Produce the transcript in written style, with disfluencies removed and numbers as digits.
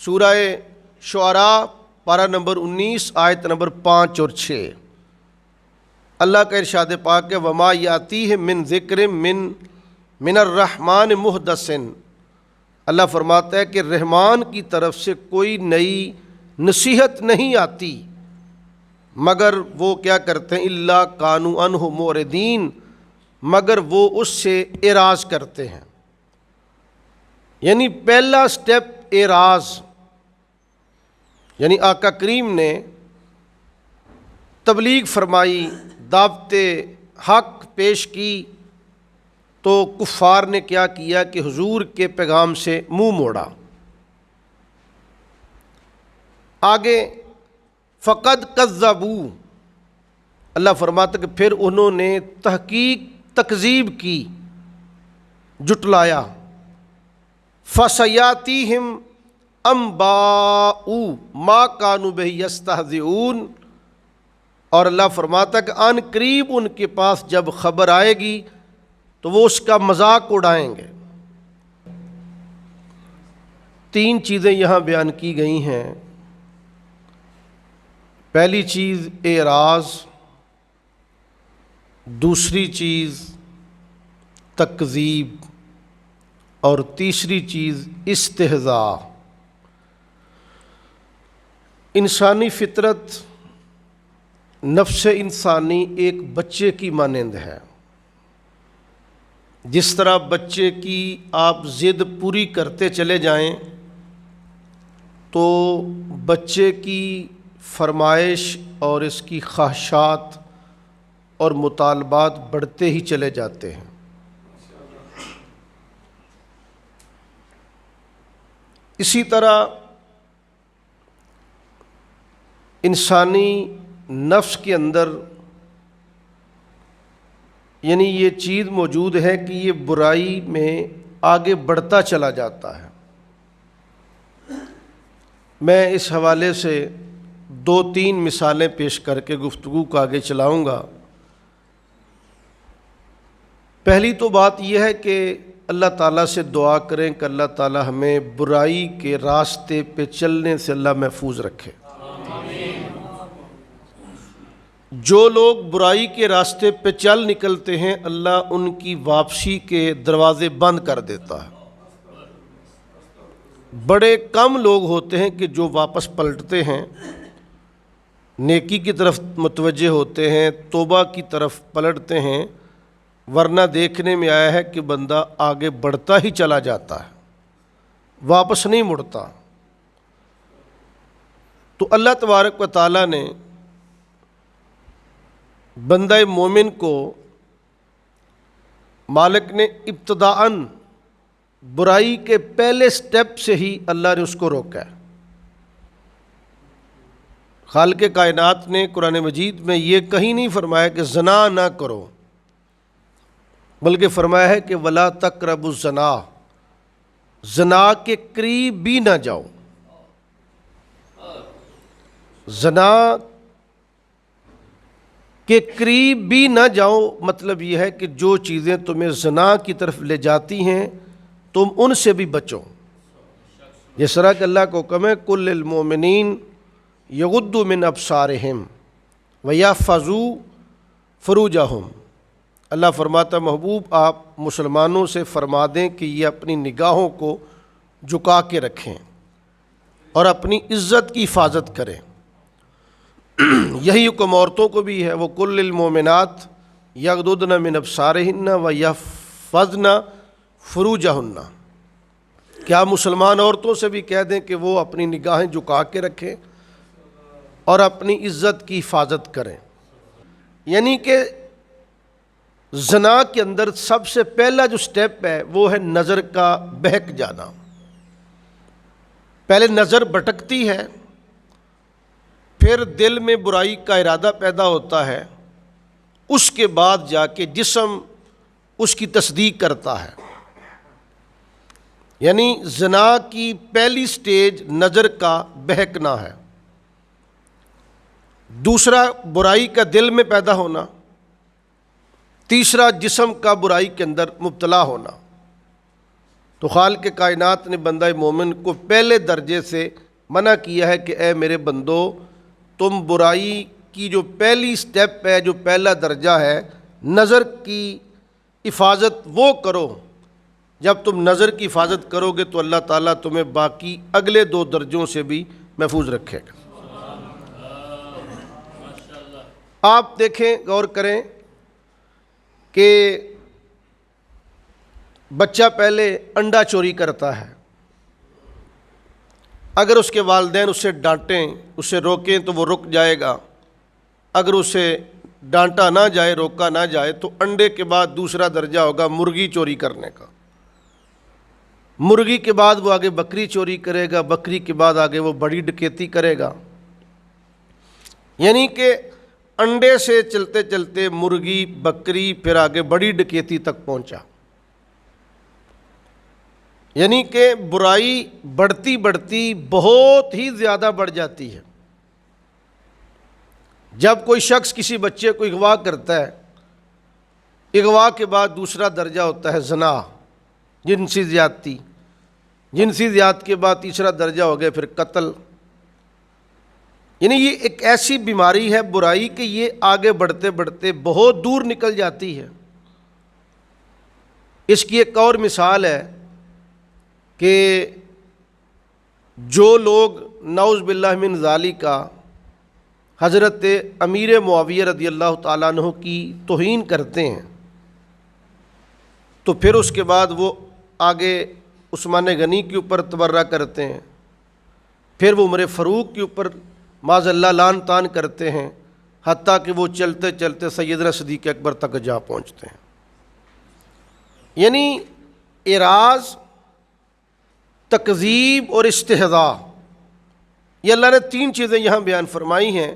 سورہ شعراء پارہ نمبر 19 آیت نمبر 5 اور 6۔ اللہ کا ارشاد پاک ہے وما یاتیہم من ذکر من الرحمن محدث۔ اللہ فرماتا ہے کہ رحمان کی طرف سے کوئی نئی نصیحت نہیں آتی مگر وہ کیا کرتے ہیں، الا کانوا عنہ معرضین، مگر وہ اس سے اعراض کرتے ہیں۔ یعنی پہلا سٹیپ اعراض، یعنی آقا کریم نے تبلیغ فرمائی، دعوت حق پیش کی تو کفار نے کیا کیا کہ حضور کے پیغام سے منہ موڑا۔ آگے فقد کذبوا، اللہ فرماتا کہ پھر انہوں نے تحقیق تکذیب کی، جٹلایا۔ فَسَيَأْتِيهِمْ أَنْبَاءُ مَا كَانُوا بِهِ يَسْتَهْزِئُونَ، اور اللہ فرماتا کہ ان قریب ان کے پاس جب خبر آئے گی تو وہ اس کا مذاق اڑائیں گے۔ تین چیزیں یہاں بیان کی گئی ہیں۔ پہلی چیز اعراض، دوسری چیز تکذیب، اور تیسری چیز استہزاء۔ انسانی فطرت، نفس انسانی ایک بچے کی مانند ہے۔ جس طرح بچے کی آپ ضد پوری کرتے چلے جائیں تو بچے کی فرمائش اور اس کی خواہشات اور مطالبات بڑھتے ہی چلے جاتے ہیں۔ اسی طرح انسانی نفس کے اندر یعنی یہ چیز موجود ہے کہ یہ برائی میں آگے بڑھتا چلا جاتا ہے۔ میں اس حوالے سے 2-3 مثالیں پیش کر کے گفتگو کو آگے چلاؤں گا۔ پہلی تو بات یہ ہے کہ اللہ تعالیٰ سے دعا کریں کہ اللہ تعالیٰ ہمیں برائی کے راستے پہ چلنے سے اللہ محفوظ رکھے۔ جو لوگ برائی کے راستے پہ چل نکلتے ہیں اللہ ان کی واپسی کے دروازے بند کر دیتا ہے۔ بڑے کم لوگ ہوتے ہیں کہ جو واپس پلٹتے ہیں، نیکی کی طرف متوجہ ہوتے ہیں، توبہ کی طرف پلٹتے ہیں، ورنہ دیکھنے میں آیا ہے کہ بندہ آگے بڑھتا ہی چلا جاتا ہے، واپس نہیں مڑتا۔ تو اللہ تبارک و تعالیٰ نے بندہ مومن کو مالک نے ابتداءً برائی کے پہلے سٹیپ سے ہی اللہ نے اس کو روکا ہے۔ خالق کائنات نے قرآن مجید میں یہ کہیں نہیں فرمایا کہ زنا نہ کرو، بلکہ فرمایا ہے کہ ولا تقربوا الزنا، زنا کے قریب بھی نہ جاؤ۔ زنا کے قریب بھی نہ جاؤ مطلب یہ ہے کہ جو چیزیں تمہیں زنا کی طرف لے جاتی ہیں تم ان سے بھی بچو۔ جس طرح کہ اللہ کو حکم ہے کل للمؤمنین یغضوا من ابصارہم ویحفظوا فروجہم۔ اللہ فرماتا محبوب آپ مسلمانوں سے فرما دیں کہ یہ اپنی نگاہوں کو جھکا کے رکھیں اور اپنی عزت کی حفاظت کریں۔ یہی حکم عورتوں کو بھی ہے، وہ کل للمؤمنات یغضضن من ابصارہن ویحفظن فروجہن۔ کیا مسلمان عورتوں سے بھی کہہ دیں کہ وہ اپنی نگاہیں جھکا کے رکھیں اور اپنی عزت کی حفاظت کریں۔ یعنی کہ زنا کے اندر سب سے پہلا جو سٹیپ ہے وہ ہے نظر کا بہک جانا۔ پہلے نظر بھٹکتی ہے، پھر دل میں برائی کا ارادہ پیدا ہوتا ہے، اس کے بعد جا کے جسم اس کی تصدیق کرتا ہے۔ یعنی زنا کی پہلی سٹیج نظر کا بہکنا ہے، دوسرا برائی کا دل میں پیدا ہونا، تیسرا جسم کا برائی کے اندر مبتلا ہونا۔ تو خالق کائنات نے بندہ مومن کو پہلے درجے سے منع کیا ہے کہ اے میرے بندو، تم برائی کی جو پہلی سٹیپ ہے، جو پہلا درجہ ہے، نظر کی حفاظت وہ کرو۔ جب تم نظر کی حفاظت کرو گے تو اللہ تعالیٰ تمہیں باقی اگلے 2 درجوں سے بھی محفوظ رکھے گا۔ آپ دیکھیں، غور کریں کہ بچہ پہلے انڈا چوری کرتا ہے، اگر اس کے والدین اسے ڈانٹیں، اسے روکیں تو وہ رک جائے گا۔ اگر اسے ڈانٹا نہ جائے، روکا نہ جائے، تو انڈے کے بعد دوسرا درجہ ہوگا مرغی چوری کرنے کا۔ مرغی کے بعد وہ آگے بکری چوری کرے گا، بکری کے بعد آگے وہ بڑی ڈکیتی کرے گا۔ یعنی کہ انڈے سے چلتے چلتے مرغی، بکری، پھر آگے بڑی ڈکیتی تک پہنچا۔ یعنی کہ برائی بڑھتی بڑھتی بہت ہی زیادہ بڑھ جاتی ہے۔ جب کوئی شخص کسی بچے کو اغوا کرتا ہے، اغوا کے بعد دوسرا درجہ ہوتا ہے زنا، جنسی زیادتی، جنسی زیادتی کے بعد تیسرا درجہ ہو گیا پھر قتل۔ یعنی یہ ایک ایسی بیماری ہے برائی کہ یہ آگے بڑھتے بڑھتے بہت دور نکل جاتی ہے۔ اس کی ایک اور مثال ہے کہ جو لوگ نعوذ باللہ من ذالک حضرت امیر معاویہ رضی اللہ تعالیٰ عنہ کی توہین کرتے ہیں، تو پھر اس کے بعد وہ آگے عثمان غنی کے اوپر تبرہ کرتے ہیں، پھر وہ عمر فاروق کے اوپر معاذ اللہ لعن طعن کرتے ہیں، حتیٰ کہ وہ چلتے چلتے سیدنا صدیق اکبر تک جا پہنچتے ہیں۔ یعنی اعراض، تکذیب اور استہزاء، یہ اللہ نے 3 چیزیں یہاں بیان فرمائی ہیں